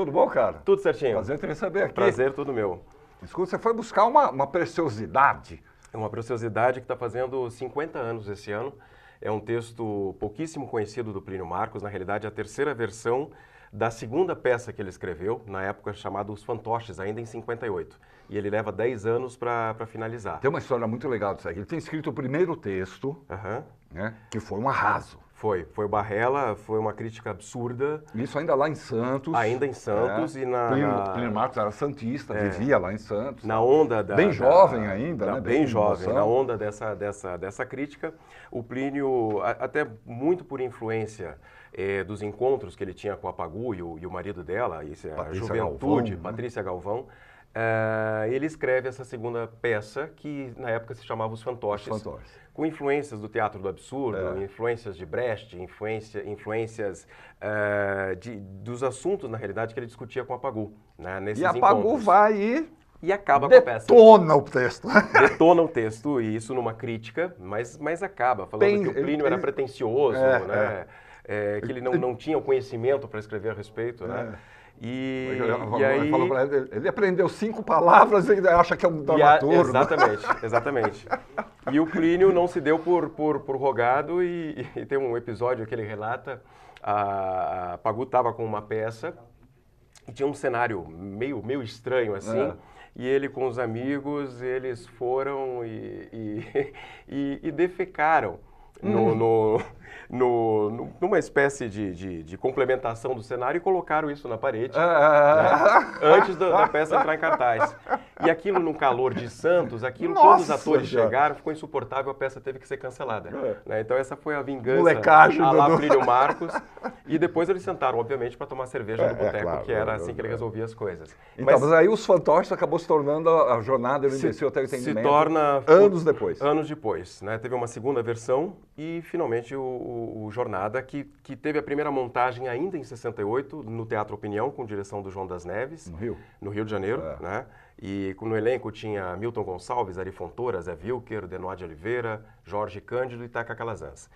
tudo bom, cara? Tudo certinho. Prazer em te receber aqui. Prazer, tudo meu. Escuta, você foi buscar uma preciosidade. É uma preciosidade que está fazendo 50 anos esse ano. É um texto pouquíssimo conhecido do Plínio Marcos, na realidade a terceira versão da segunda peça que ele escreveu, na época chamada Os Fantoches, ainda em 58. E ele leva 10 anos para finalizar. Tem uma história muito legal disso aqui. Ele tem escrito o primeiro texto, né, que foi um arraso. Foi o Barrela, foi uma crítica absurda. Isso ainda lá em Santos. Ainda em Santos e na... Plínio Marcos era santista, vivia lá em Santos. Na onda da... Bem jovem ainda, né? Bem jovem, na onda dessa crítica. O Plínio, até muito por influência dos encontros que ele tinha com a Pagu e o marido dela, isso é a juventude, Galvão, Patrícia Galvão, ele escreve essa segunda peça que na época se chamava Os Fantoches. Com influências do teatro do absurdo, influências de Brecht, influências dos assuntos, na realidade, que ele discutia com a Pagu. Né, nesses e a Pagu vai e acaba com a peça. Detona o texto. Detona o texto, e isso numa crítica, mas acaba, falando que o Plínio era pretencioso, né? Que ele não tinha o conhecimento para escrever a respeito, né? E aí... Ele aprendeu 5 palavras e ele acha que é um dramaturgo. Exatamente. E o Plínio não se deu por rogado e tem um episódio que ele relata, a Pagu estava com uma peça e tinha um cenário meio estranho assim, e ele com os amigos, eles foram e defecaram numa espécie de complementação do cenário e colocaram isso na parede, né, antes da peça entrar em cartaz. E aquilo no calor de Santos, quando os atores chegaram, ficou insuportável, a peça teve que ser cancelada. Né? Então essa foi a vingança a lá Plínio Marcos. E depois eles sentaram, obviamente, para tomar cerveja no boteco, que era assim que ele resolvia as coisas. Então, mas aí Os Fantoches acabou se tornando a jornada, ele desceu até o entendimento. Se torna... Anos depois. Anos depois. Né? Teve uma segunda versão e, finalmente, o Jornada, que teve a primeira montagem ainda em 68, no Teatro Opinião, com direção do João das Neves. No Rio de Janeiro, né? E no elenco tinha Milton Gonçalves, Ari Fontoura, Zé Wilker, Denoir de Oliveira, Jorge Cândido e Taca Calazans.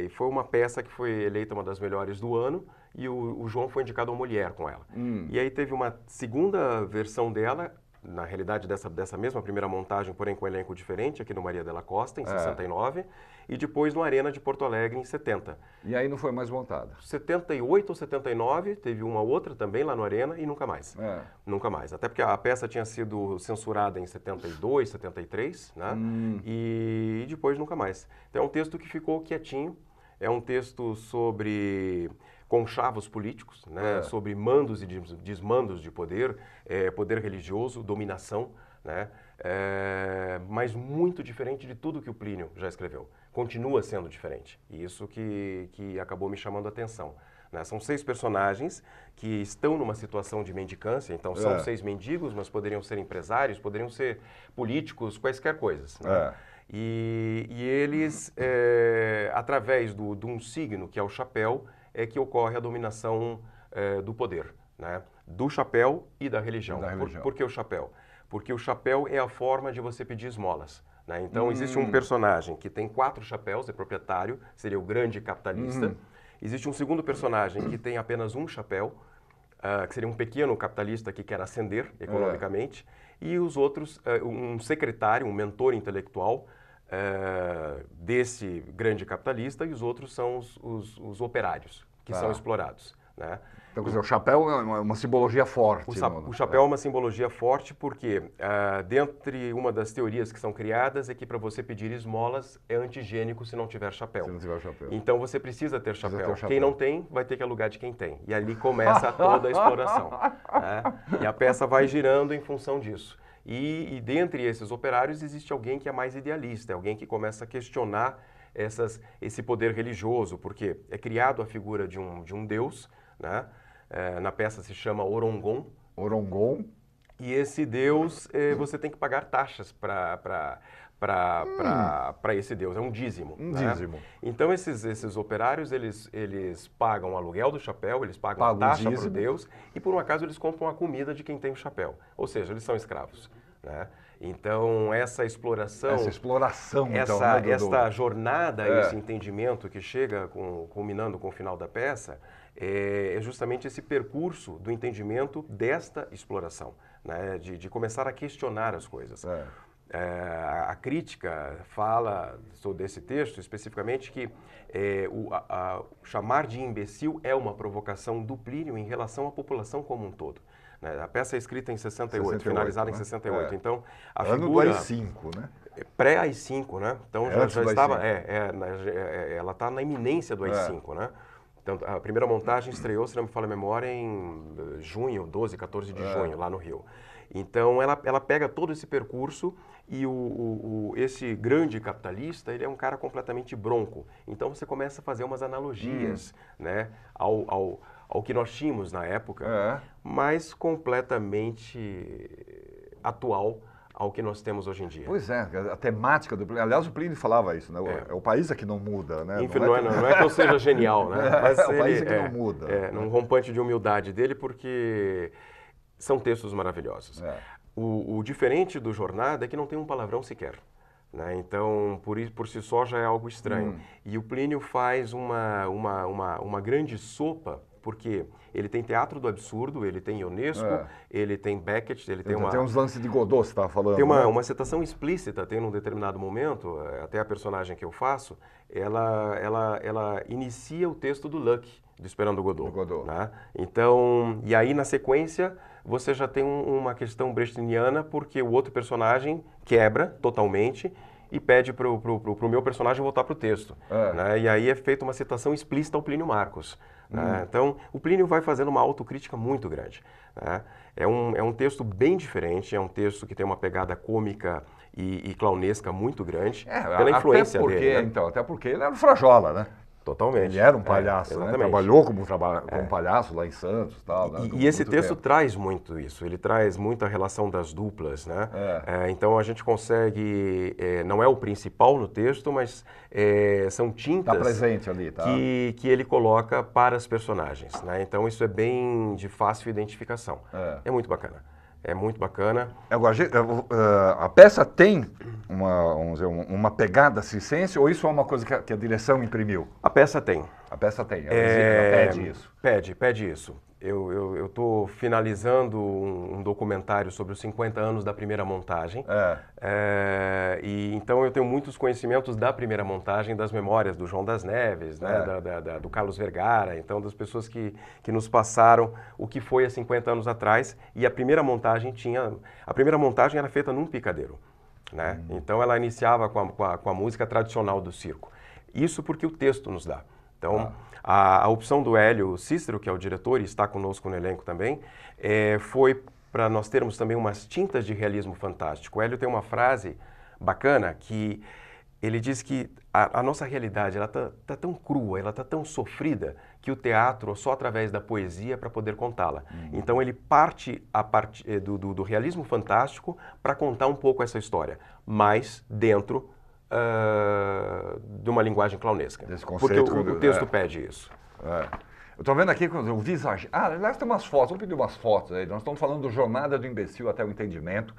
E foi uma peça que foi eleita uma das melhores do ano e o João foi indicado ao Molière com ela. E aí teve uma segunda versão dela, na realidade dessa mesma primeira montagem, porém com um elenco diferente, aqui no Maria de la Costa, em 69, e depois no Arena de Porto Alegre, em 70. E aí não foi mais montada? 78 ou 79, teve uma outra também lá no Arena e nunca mais. Nunca mais. Até porque a peça tinha sido censurada em 72, 73, né? E depois nunca mais. Então é um texto que ficou quietinho, é um texto sobre conchavos políticos, né? Sobre mandos e desmandos de poder, poder religioso, dominação, né? Mas muito diferente de tudo que o Plínio já escreveu. Continua sendo diferente. E isso que acabou me chamando a atenção. Né? São 6 personagens que estão numa situação de mendicância, então são 6 mendigos, mas poderiam ser empresários, poderiam ser políticos, quaisquer coisas. Né? E eles, através de um signo, que é o chapéu, é que ocorre a dominação do poder, né? Do chapéu e da religião. Por que o chapéu? Porque o chapéu é a forma de você pedir esmolas. Né? Então, existe um personagem que tem 4 chapéus, é proprietário, seria o grande capitalista. Existe um segundo personagem que tem apenas um chapéu, que seria um pequeno capitalista que quer ascender economicamente. E os outros, um secretário, um mentor intelectual desse grande capitalista, e os outros são os operários, que são explorados. Né? Então, quer dizer, o chapéu é uma simbologia forte. O chapéu é uma simbologia forte porque, dentre uma das teorias que são criadas, é que para você pedir esmolas é antigênico se não tiver chapéu. Se não tiver chapéu. Então você precisa ter chapéu. Quem não tem, vai ter que alugar de quem tem. E ali começa toda a exploração. Né? E a peça vai girando em função disso. E dentre esses operários existe alguém que é mais idealista, é alguém que começa a questionar esse poder religioso, porque é criado a figura de um deus, né? Na peça se chama Orongon. E esse deus, você tem que pagar taxas para esse deus, é um dízimo. Dízimo. Então esses operários, eles pagam o aluguel do chapéu, eles pagam a taxa para o deus, e por um acaso eles compram a comida de quem tem o chapéu. Ou seja, eles são escravos. Né? Então, essa exploração... Essa jornada, esse entendimento que chega, culminando com o final da peça, é justamente esse percurso do entendimento desta exploração, né? De começar a questionar as coisas. A crítica fala sobre esse texto, especificamente, que chamar de imbecil é uma provocação do Plínio em relação à população como um todo. A peça é escrita em 68, finalizada, né? Em 68. Então, a figura... Ano do AI-5, né? Pré-AI-5, né? Então, já estava... ela está na iminência do AI-5, né? Então, a primeira montagem estreou, se não me falha a memória, em junho, 12, 14 de junho, lá no Rio. Então, ela pega todo esse percurso e esse grande capitalista, ele é um cara completamente bronco. Então, você começa a fazer umas analogias, né, ao que nós tínhamos na época, mas completamente atual ao que nós temos hoje em dia. Pois é, a temática do Plínio, aliás, o Plínio falava isso, né? É o país é que não muda, né? Enfim, não é que eu seja genial, né? Mas o país é que não muda. Num rompante de humildade dele, porque são textos maravilhosos. O diferente do Jornada é que não tem um palavrão sequer, né? Então, por si só já é algo estranho. E o Plínio faz uma grande sopa, porque ele tem teatro do absurdo, ele tem Ionesco, ele tem Beckett, ele tem uns lances de Godot, você estava falando. Tem uma citação explícita, tem num determinado momento, até a personagem que eu faço, ela inicia o texto do Luck, do Esperando Godot. Né? Então, e aí na sequência, você já tem uma questão brechtiana, porque o outro personagem quebra totalmente e pede para o meu personagem voltar para o texto. Né? E aí é feita uma citação explícita ao Plínio Marcos. Né? Então, o Plínio vai fazendo uma autocrítica muito grande. Né? É um texto bem diferente, é um texto que tem uma pegada cômica e clownesca muito grande, pela influência dele. Né? Então, até porque ele era um frajola, né? Totalmente. Ele era um palhaço, né? Trabalhou como palhaço lá em Santos. Tal, né? E esse texto traz muito isso, ele traz muita relação das duplas, né? Então a gente consegue, não é o principal no texto, mas são tintas presente ali, que ele coloca para as personagens, né? Então isso é bem de fácil identificação. É muito bacana. É muito bacana. Agora, a peça tem uma pegada circense ou isso é uma coisa que a direção imprimiu? A peça tem. A peça tem, ela pede isso. Pede isso. Eu estou finalizando um documentário sobre os 50 anos da primeira montagem. E então eu tenho muitos conhecimentos da primeira montagem, das memórias do João das Neves, né, do Carlos Vergara, então das pessoas que nos passaram o que foi há 50 anos atrás. E a primeira montagem era feita num picadeiro, né? Então ela iniciava com a música tradicional do circo. Isso porque o texto nos dá. Então, a opção do Hélio Cícero, que é o diretor e está conosco no elenco também, foi para nós termos também umas tintas de realismo fantástico. O Hélio tem uma frase bacana que ele diz que a nossa realidade ela tá tão crua, ela tá tão sofrida, que o teatro só através da poesia para poder contá-la. Então ele parte do realismo fantástico para contar um pouco essa história, mas dentro de uma linguagem clownesca. Porque o texto pede isso. Eu estou vendo aqui o visagem. Aliás, tem umas fotos, vamos pedir umas fotos aí. Nós estamos falando do Jornada do Imbecil até o Entendimento,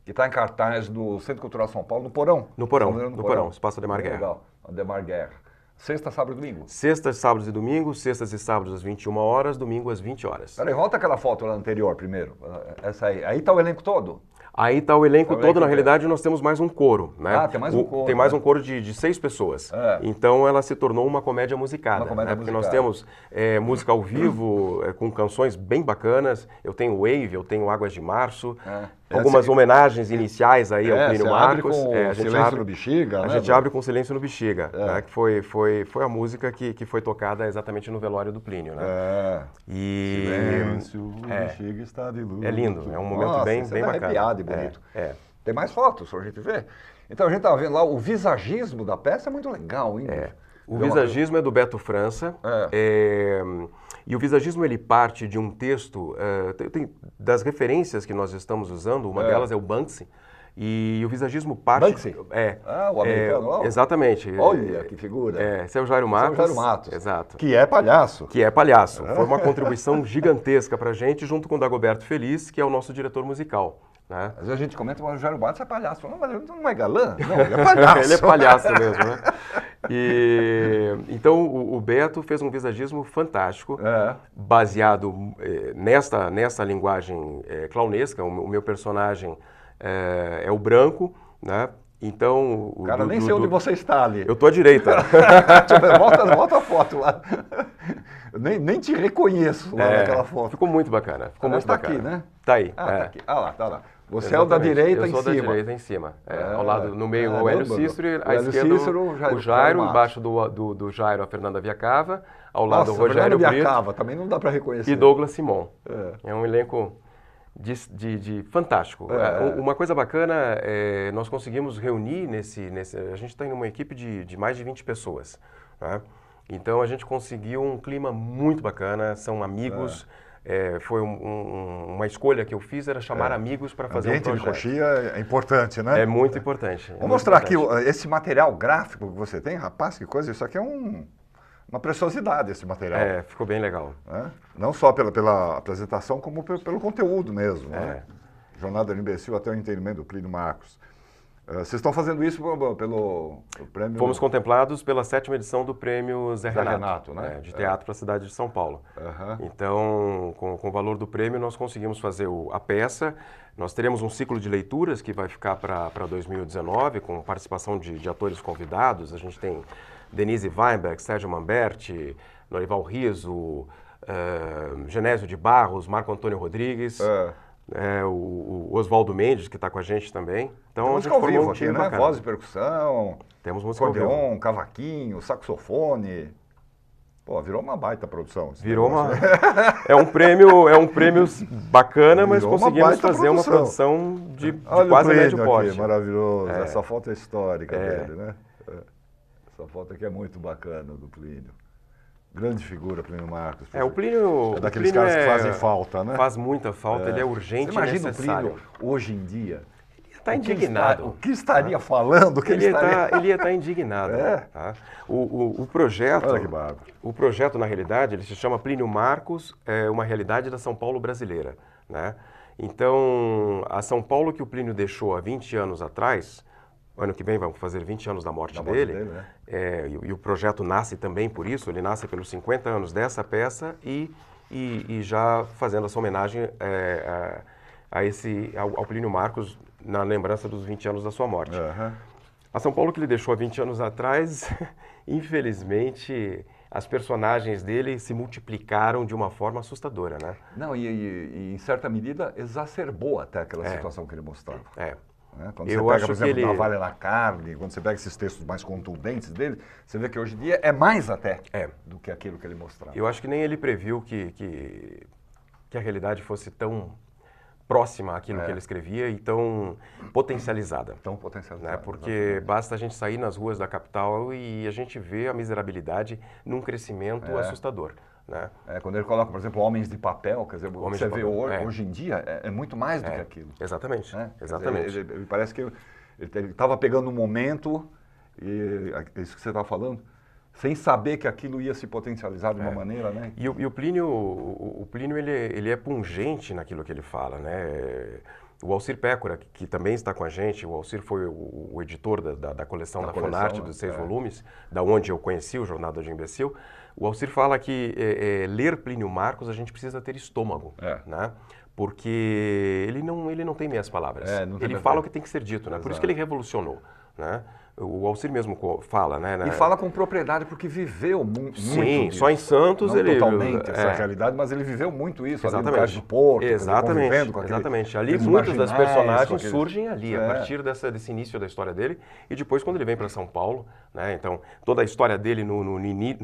que está em cartaz do Centro Cultural São Paulo, no Porão. No Porão, Espaço Ademar Guerra. Legal, Ademar Guerra. Sexta, sábado e domingo? Sextas, sábados e domingos, sextas e sábados às 21 horas, domingo às 20 horas. Peraí, volta aquela foto lá anterior primeiro. Essa aí. Aí está o elenco todo? Aí está o elenco todo, na realidade nós temos mais um coro, né? Tem mais um coro. Tem mais um coro de 6 pessoas. Então ela se tornou uma comédia musicada. Porque nós temos música ao vivo, com canções bem bacanas. Eu tenho Wave, eu tenho Águas de Março. Algumas homenagens iniciais aí ao Plínio Marcos. A gente abre com Silêncio no Bexiga, né? A gente abre com Silêncio no Bexiga, né? Que foi a música que foi tocada exatamente no velório do Plínio, né? Silêncio, o Bexiga está de luz. É lindo, é um momento bem bacana. Bonito. Tem mais fotos pra gente ver. Então a gente estava vendo lá, o visagismo da peça é muito legal, hein? O visagismo é do Beto França. E o visagismo ele parte de um texto, das referências que nós estamos usando, uma delas é o Banksy. E o visagismo parte... Banksy? O americano. Exatamente. Olha que figura. Seu Jairo Matos. Seu Jairo Matos. Exato. Que é palhaço. Foi uma contribuição gigantesca pra gente, junto com o Dagoberto Feliz, que é o nosso diretor musical. Né? Às vezes a gente comenta, mas o Jairo Barros é palhaço. Não, mas ele não é galã? Não, ele é palhaço. Ele é palhaço mesmo, né? Então, o Beto fez um visagismo fantástico, baseado nessa linguagem clownesca. O meu personagem é o branco, né? Então... Cara, nem sei onde você está ali. Eu estou à direita. Volta a foto lá. Nem te reconheço lá naquela foto. Ficou muito bacana. Ficou muito bacana. Aqui, né? Tá aí. Tá aqui. Tá lá. Você Exatamente. é o da direita em cima. Eu sou da direita em cima. Ao lado, no meio, o Hélio Cícero, à esquerda o Jairo, Jairo embaixo do Jairo, a Fernanda Viacava, ao lado o Rogério Fernanda Brito. Viacava, também não dá para reconhecer. E Douglas Simon. É um elenco de fantástico. Uma coisa bacana, nós conseguimos reunir a gente está em uma equipe de mais de 20 pessoas. Né? Então a gente conseguiu um clima muito bacana, são amigos. Foi uma escolha que eu fiz, era chamar amigos para fazer um projeto. O ambiente de coxia é importante, né? É muito importante. Vou mostrar aqui esse material gráfico que você tem, rapaz, que coisa, isso aqui é uma preciosidade, esse material. Ficou bem legal. Não só pela apresentação, como pelo conteúdo mesmo. Né? Jornada do Imbecil até o entendimento do Plínio Marcos. Vocês estão fazendo isso pelo prêmio... Fomos contemplados pela 7ª edição do prêmio Zé Renato, né? De teatro para a cidade de São Paulo. Então, com o valor do prêmio, nós conseguimos fazer a peça. Nós teremos um ciclo de leituras que vai ficar para 2019, com participação de atores convidados. A gente tem Denise Weinberg, Sérgio Mamberti, Norival Riso, Genésio de Barros, Marco Antônio Rodrigues... o Oswaldo Mendes, que está com a gente também. Então, tem música ao vivo aqui, né? Voz e percussão, temos música ao vivo. Acordeon, cavaquinho, saxofone. Pô, virou uma baita produção. Virou uma... é um prêmio bacana, mas conseguimos fazer uma produção de quase médio porte. Aqui, maravilhoso. Essa foto é histórica dele, né? Essa foto aqui é muito bacana do Plínio. Grande figura, Plínio Marcos. O Plínio... É daqueles caras que fazem falta, né? Faz muita falta, ele é urgente e necessário. Você imagina o Plínio hoje em dia? Ele está indignado. O que estaria falando? Ele ia estar indignado. Tá? O projeto... Olha que bárbaro. O projeto, na realidade, ele se chama Plínio Marcos, uma realidade da São Paulo brasileira. Né? Então, a São Paulo que o Plínio deixou há 20 anos atrás... Ano que vem vamos fazer 20 anos da morte dele. Né? E o projeto nasce também por isso, ele nasce pelos 50 anos dessa peça e já fazendo essa homenagem ao Plínio Marcos na lembrança dos 20 anos da sua morte. A São Paulo que ele deixou há 20 anos atrás, infelizmente, as personagens dele se multiplicaram de uma forma assustadora, né? Não, e em certa medida exacerbou até aquela situação que ele mostrava. Quando você pega, por exemplo, Navalha na Carne, quando você pega esses textos mais contundentes dele, você vê que hoje em dia é mais até do que aquilo que ele mostrava. Eu acho que nem ele previu que a realidade fosse tão próxima àquilo que ele escrevia e tão potencializada. Né? Porque exatamente. Basta a gente sair nas ruas da capital e a gente vê a miserabilidade num crescimento assustador. Né? Quando ele coloca, por exemplo, Homens de Papel, quer dizer, você vê hoje em dia, é muito mais do que aquilo. Exatamente, né? exatamente. Dizer, ele parece que ele estava pegando um momento, e isso que você estava falando, sem saber que aquilo ia se potencializar de uma maneira, né? E o Plínio ele é pungente naquilo que ele fala, né? O Alcir Pécora, que também está com a gente, o Alcir foi o editor da coleção da Funarte, dos 6 volumes, da onde eu conheci o Jornada do Imbecil. O Alcir fala que ler Plínio Marcos a gente precisa ter estômago, né? Porque ele não tem meias palavras. Ele fala o que tem que ser dito, né? Por isso que ele revolucionou, né? O Alcir mesmo fala, né? E fala com propriedade porque viveu muito Sim, disso. só em Santos não ele... totalmente essa realidade, mas ele viveu muito isso. Exatamente. Ali no Cais do Porto, exatamente, com aquele, exatamente. Ali muitos das personagens surgem ali, a partir desse início da história dele. E depois quando ele vem para São Paulo, né? Então, toda a história dele no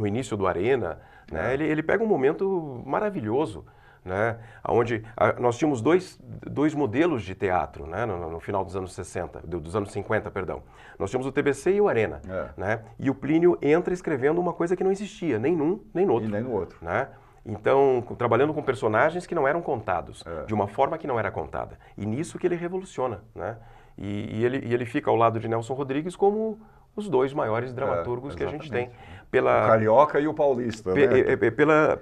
início do Arena, né? Ele pega um momento maravilhoso, né? Onde nós tínhamos dois modelos de teatro, né? No final dos anos 60, dos anos 50, perdão. Nós tínhamos o TBC e o Arena, né? E o Plínio entra escrevendo uma coisa que não existia, nem num, nem no outro. E nem no outro. Né? Então, trabalhando com personagens que não eram contados, de uma forma que não era contada. E nisso que ele revoluciona, né? E ele fica ao lado de Nelson Rodrigues como os dois maiores dramaturgos que a gente tem. O carioca e o paulista, né?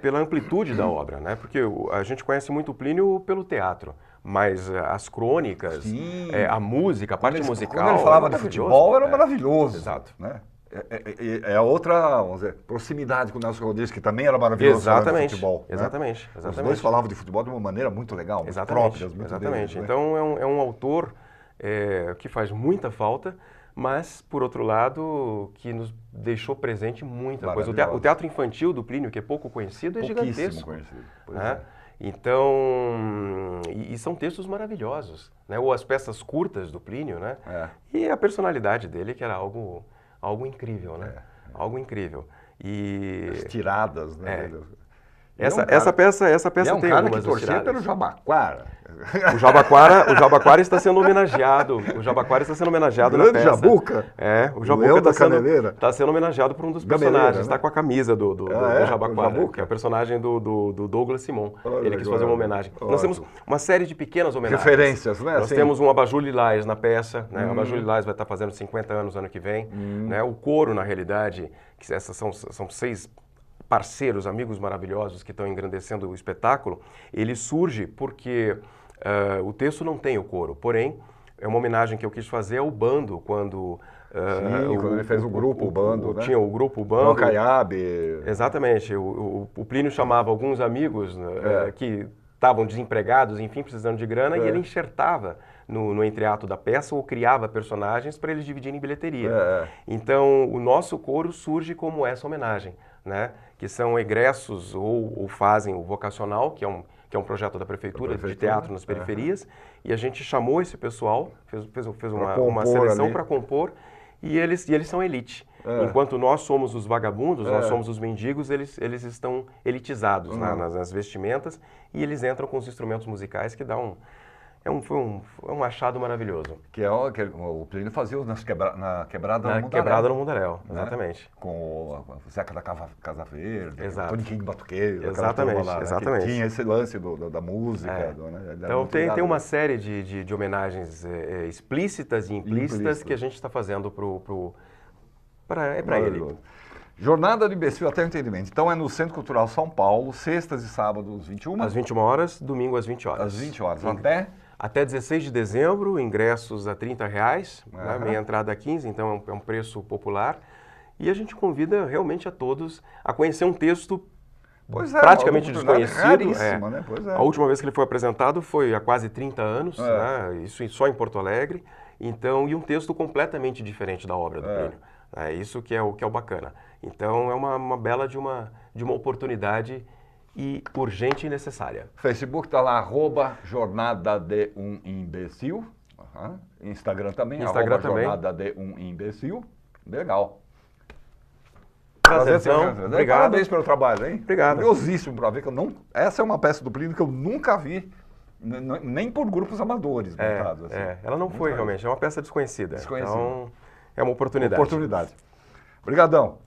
Pela amplitude da obra, né? Porque a gente conhece muito o Plínio pelo teatro, mas as crônicas, a música, a parte musical... Quando ele falava de futebol, era maravilhoso. Exato. Né? É outra, vamos dizer, proximidade com o Nelson Rodrigues, que também era maravilhoso falando de futebol. Exatamente. Né? Os dois falavam de futebol de uma maneira muito legal, muito própria. Exatamente. Deles, então é um autor que faz muita falta, mas, por outro lado, que nos deixou presente muita coisa. O teatro infantil do Plínio, que é pouco conhecido, é gigantesco. Conhecido. Né? Então, e são textos maravilhosos, né? Ou as peças curtas do Plínio, né? E a personalidade dele, que era algo incrível, né? Algo incrível. E as tiradas, né? Essa peça tem algumas tiradas. É um cara que torcia pelo Jabaquara. O Jabaquara está sendo homenageado. O Jabaquara está sendo homenageado na peça. Jabuca? O Jabuca está sendo homenageado por um dos personagens. Está com a camisa do Jabaquara, que é o personagem do Douglas Simon. Ele quis fazer uma homenagem. Nós temos uma série de pequenas homenagens. Referências, né? Nós temos um Abajur Lilás na peça. Né? O Abajur Lilás vai estar fazendo 50 anos ano que vem. Né? O coro, na realidade, que essas são 6 parceiros, amigos maravilhosos que estão engrandecendo o espetáculo, ele surge porque o texto não tem o coro, porém, é uma homenagem que eu quis fazer ao bando, quando... quando ele fez o grupo, o bando, né? Tinha o grupo, o bando. João Caiabe. Exatamente. O Plínio chamava alguns amigos que estavam desempregados, enfim, precisando de grana, e ele enxertava no entreato da peça ou criava personagens para eles dividirem bilheteria. Então, o nosso coro surge como essa homenagem, né? Que são egressos ou fazem o vocacional, que é um projeto da prefeitura de teatro nas periferias, e a gente chamou esse pessoal, fez uma seleção para compor, e eles são elite. Enquanto nós somos os vagabundos, nós somos os mendigos, eles estão elitizados nas vestimentas, e eles entram com os instrumentos musicais que dá foi um achado maravilhoso. Que o Plínio fazia na Quebrada no Mundaréu. Quebrada no Mundaréu, exatamente. Né? Com o Zeca da Casa Verde, o Toniquinho Batuqueiro. Exatamente. Tinha esse lance da música. Né? Então tem uma série de homenagens explícitas e implícitas que a gente está fazendo para ele. Jornada do Imbecil até o entendimento. Então é no Centro Cultural São Paulo, sextas e sábados, 21? Às 21 horas, domingo às 20 horas. Às 20 horas. Até 16 de dezembro, ingressos a R$30, né? Meia entrada a 15, então é um preço popular. E a gente convida realmente a todos a conhecer um texto praticamente desconhecido. Né? A última vez que ele foi apresentado foi há quase 30 anos, né? Isso só em Porto Alegre. Então, e um texto completamente diferente da obra do Plínio. É isso que é o bacana. Então, é uma bela de uma oportunidade e urgente e necessária. Facebook está lá, @Jornada de um Imbecil. Instagram também, Jornada de um Imbecil. Legal. Obrigado. Parabéns pelo trabalho, hein? Obrigado. Curiosíssimo para ver que essa é uma peça do Plínio que eu nunca vi, nem por grupos amadores montados. Ela não foi realmente, é uma peça desconhecida. Então, é uma oportunidade. Obrigadão.